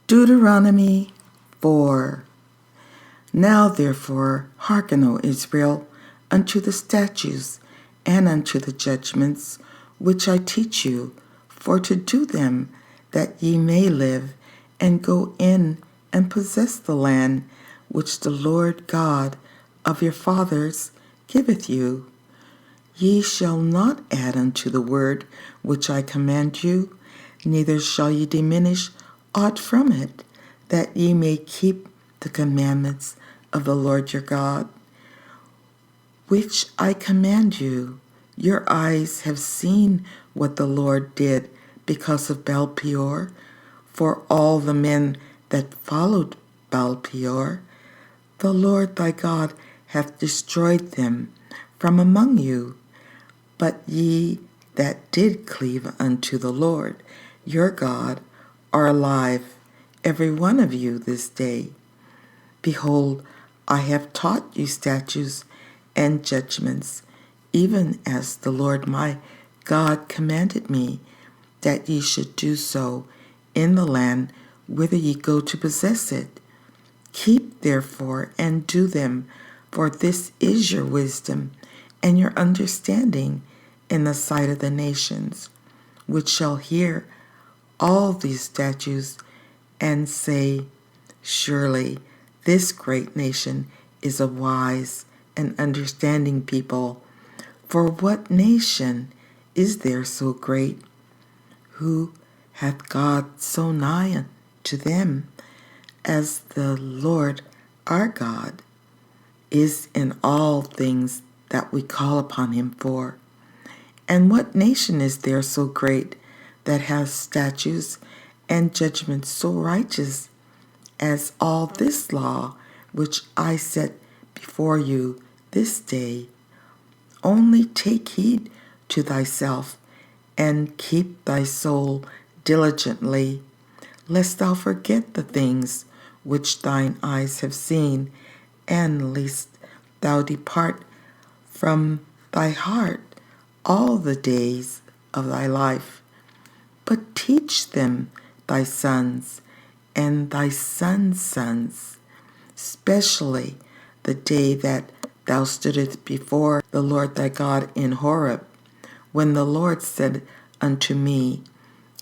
Deuteronomy 4. Now therefore hearken, O Israel, unto the statutes and unto the judgments which I teach you, for to do them, that ye may live, and go in and possess the land which the Lord God of your fathers giveth you. Ye shall not add unto the word which I command you, neither shall ye diminish aught from it, that ye may keep the commandments of the Lord your God, which I command you. Your eyes have seen what the Lord did because of Baal-peor, for all the men that followed Baal-peor. The Lord thy God hath destroyed them from among you. But ye that did cleave unto the Lord your God are alive, every one of you this day. Behold, I have taught you statutes and judgments, even as the Lord my God commanded me, that ye should do so in the land whither ye go to possess it. Keep therefore and do them, for this is your wisdom and your understanding in the sight of the nations, which shall hear all these statutes and say, surely this great nation is a wise and understanding people. For what nation is there so great? Who hath God so nigh to them as the Lord our God is in all things that we call upon him for? And what nation is there so great that has statutes and judgments so righteous as all this law which I set before you this day? Only take heed to thyself, and keep thy soul diligently, lest thou forget the things which thine eyes have seen, and lest thou depart from thy heart all the days of thy life. But teach them thy sons and thy sons' sons, especially the day that thou stoodest before the Lord thy God in Horeb, when the Lord said unto me,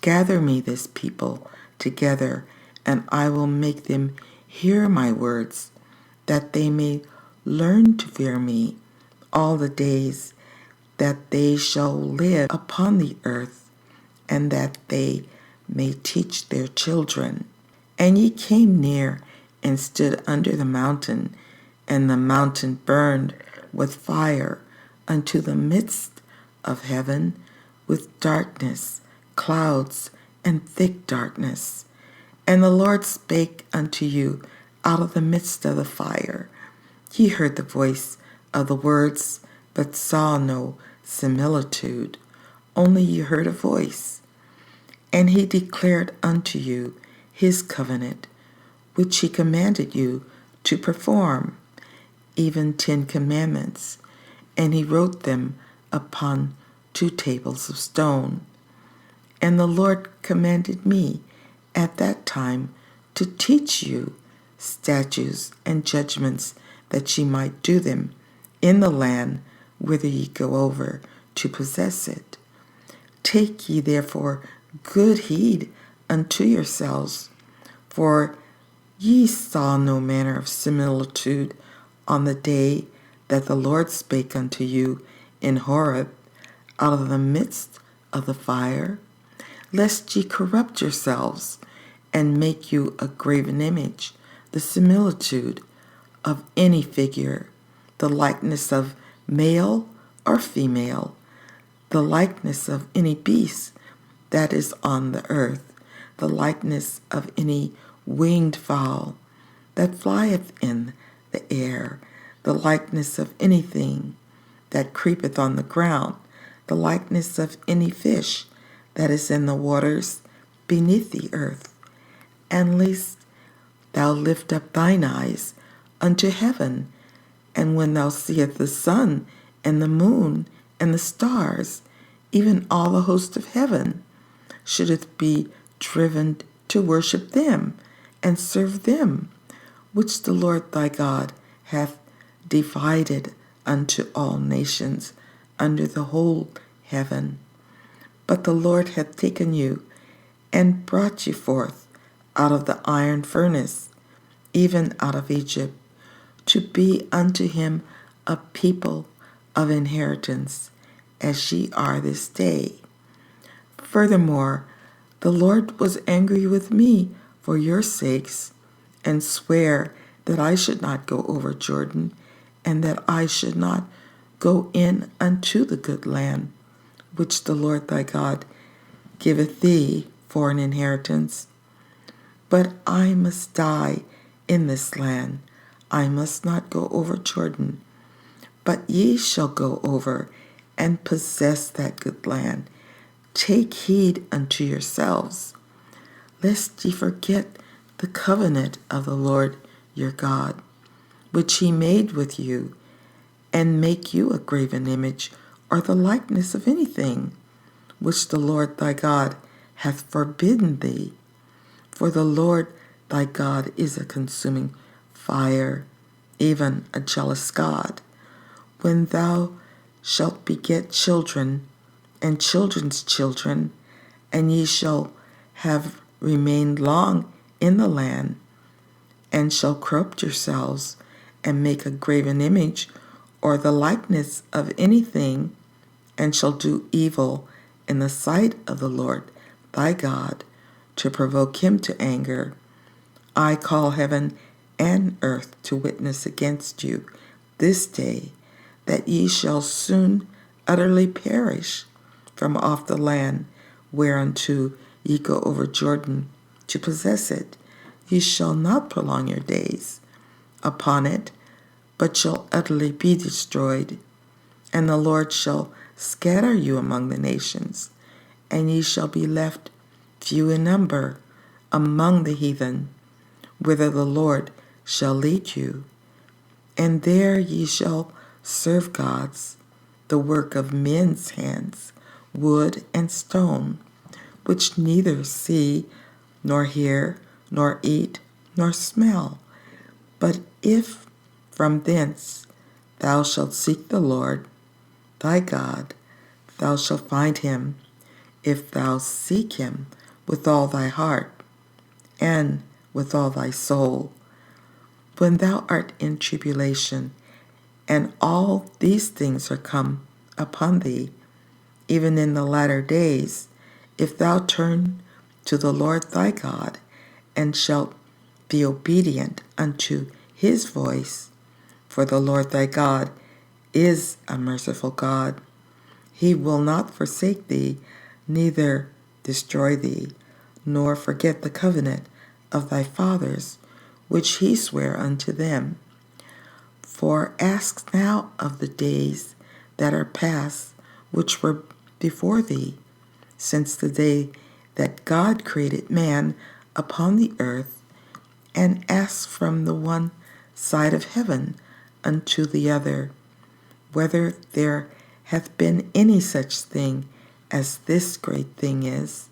gather me this people together, and I will make them hear my words, that they may learn to fear me all the days that they shall live upon the earth, and that they may teach their children. And ye came near and stood under the mountain, and the mountain burned with fire unto the midst of heaven, with darkness, clouds, and thick darkness. And the Lord spake unto you out of the midst of the fire. Ye heard the voice of the words, but saw no similitude, only ye heard a voice. And he declared unto you his covenant, which he commanded you to perform, even 10 commandments, and he wrote them upon 2 tables of stone. And the Lord commanded me at that time to teach you statutes and judgments, that ye might do them in the land whither ye go over to possess it. Take ye therefore good heed unto yourselves, for ye saw no manner of similitude on the day that the Lord spake unto you in Horeb out of the midst of the fire, lest ye corrupt yourselves and make you a graven image, the similitude of any figure, the likeness of male or female, the likeness of any beast that is on the earth, the likeness of any winged fowl that flieth in the air, the likeness of anything that creepeth on the ground, the likeness of any fish that is in the waters beneath the earth. And lest thou lift up thine eyes unto heaven, and when thou seest the sun and the moon and the stars, even all the host of heaven, shouldest be driven to worship them and serve them, which the Lord thy God hath divided unto all nations under the whole heaven. But the Lord hath taken you and brought you forth out of the iron furnace, even out of Egypt, to be unto him a people of inheritance, as ye are this day. Furthermore, the Lord was angry with me for your sakes, and sware that I should not go over Jordan, and that I should not go in unto the good land, which the Lord thy God giveth thee for an inheritance. But I must die in this land. I must not go over Jordan. But ye shall go over and possess that good land. Take heed unto yourselves, lest ye forget the covenant of the Lord your God, which he made with you, and make you a graven image, or the likeness of anything, which the Lord thy God hath forbidden thee. For the Lord thy God is a consuming fire, even a jealous God. When thou shalt beget children, and children's children, and ye shall have remained long in the land, and shall corrupt yourselves, and make a graven image, or the likeness of anything, and shall do evil in the sight of the Lord thy God, to provoke him to anger, I call heaven and earth to witness against you this day, that ye shall soon utterly perish from off the land whereunto ye go over Jordan to possess it. Ye shall not prolong your days upon it, but shall utterly be destroyed. And the Lord shall scatter you among the nations, and ye shall be left few in number among the heathen, whither the Lord shall lead you. And there ye shall serve gods, the work of men's hands, wood and stone, which neither see, nor hear, nor eat, nor smell. But if from thence thou shalt seek the Lord thy God, thou shalt find him, if thou seek him with all thy heart and with all thy soul. When thou art in tribulation, and all these things are come upon thee, even in the latter days, if thou turn to the Lord thy God, and shalt be obedient unto his voice, for the Lord thy God is a merciful God. He will not forsake thee, neither destroy thee, nor forget the covenant of thy fathers, which he sware unto them. For ask now of the days that are past, which were before thee, since the day that God created man upon the earth, and ask from the one side of heaven unto the other, whether there hath been any such thing as this great thing is,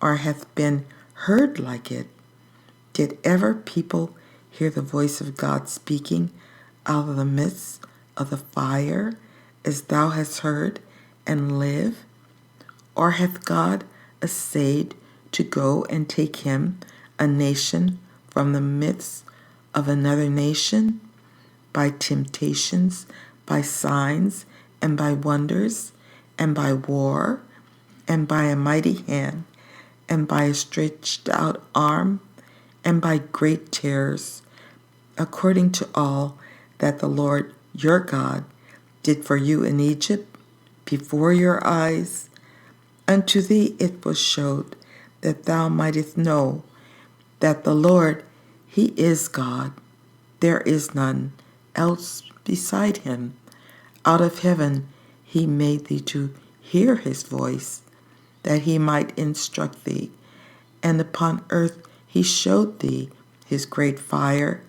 or hath been heard like it. Did ever people hear the voice of God speaking out of the midst of the fire, as thou hast heard, and live? Or hath God essayed to go and take him, a nation, from the midst of another nation, by temptations, by signs, and by wonders, and by war, and by a mighty hand, and by a stretched out arm, and by great terrors, according to all that the Lord your God did for you in Egypt before your eyes? Unto thee it was showed, that thou mightest know that the Lord, he is God. There is none else beside him. Out of heaven he made thee to hear his voice, that he might instruct thee. And upon earth he showed thee his great fire,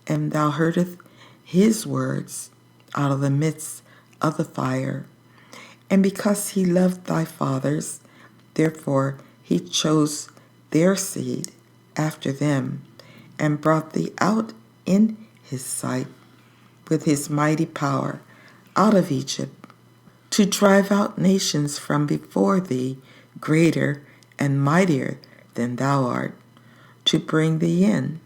and thou heardest his words out of the midst of the fire. And because he loved thy fathers, therefore he chose their seed after them, and brought thee out in his sight with his mighty power out of Egypt, to drive out nations from before thee, greater and mightier than thou art, to bring thee in,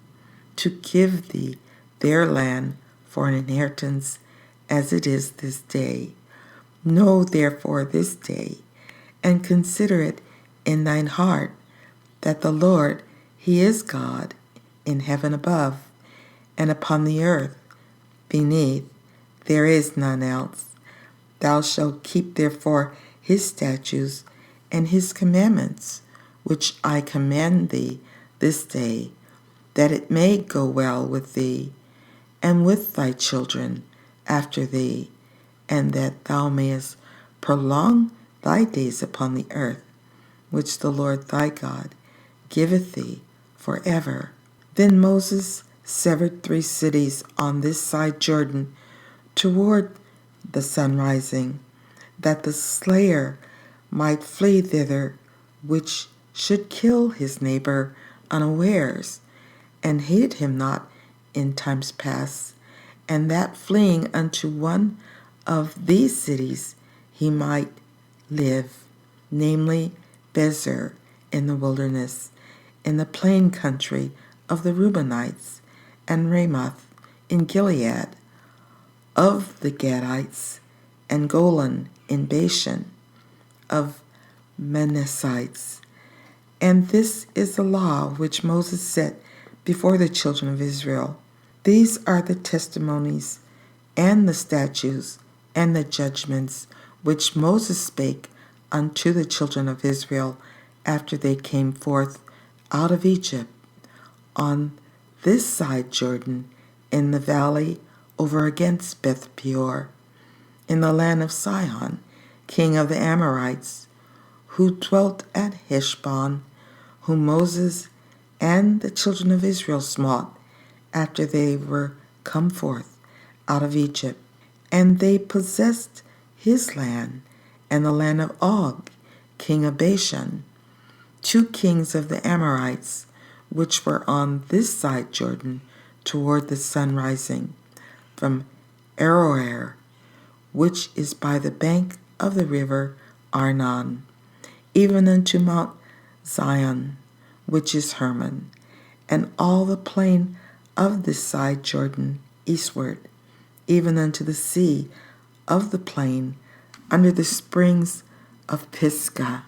to give thee their land for an inheritance, as it is this day. Know therefore this day, and consider it in thine heart, that the Lord, he is God, in heaven above, and upon the earth beneath, there is none else. Thou shalt keep therefore his statutes and his commandments, which I command thee this day, that it may go well with thee, and with thy children after thee, and that thou mayest prolong thy days upon the earth, which the Lord thy God giveth thee forever. Then Moses severed 3 cities on this side Jordan toward the sun rising, that the slayer might flee thither, which should kill his neighbor unawares, and hated him not in times past, and that fleeing unto one of these cities he might live, namely Bezer in the wilderness, in the plain country of the Reubenites, and Ramoth in Gilead, of the Gadites, and Golan in Bashan, of Manassites. And this is the law which Moses set before the children of Israel. These are the testimonies and the statutes and the judgments which Moses spake unto the children of Israel after they came forth out of Egypt, on this side Jordan, in the valley over against Beth Peor, in the land of Sihon, king of the Amorites, who dwelt at Heshbon, whom Moses and the children of Israel smote after they were come forth out of Egypt. And they possessed his land, and the land of Og, king of Bashan, 2 kings of the Amorites, which were on this side Jordan toward the sun rising, from Aroer, which is by the bank of the river Arnon, even unto Mount Zion, which is Hermon, and all the plain of this side Jordan eastward, even unto the sea of the plain, under the springs of Pisgah.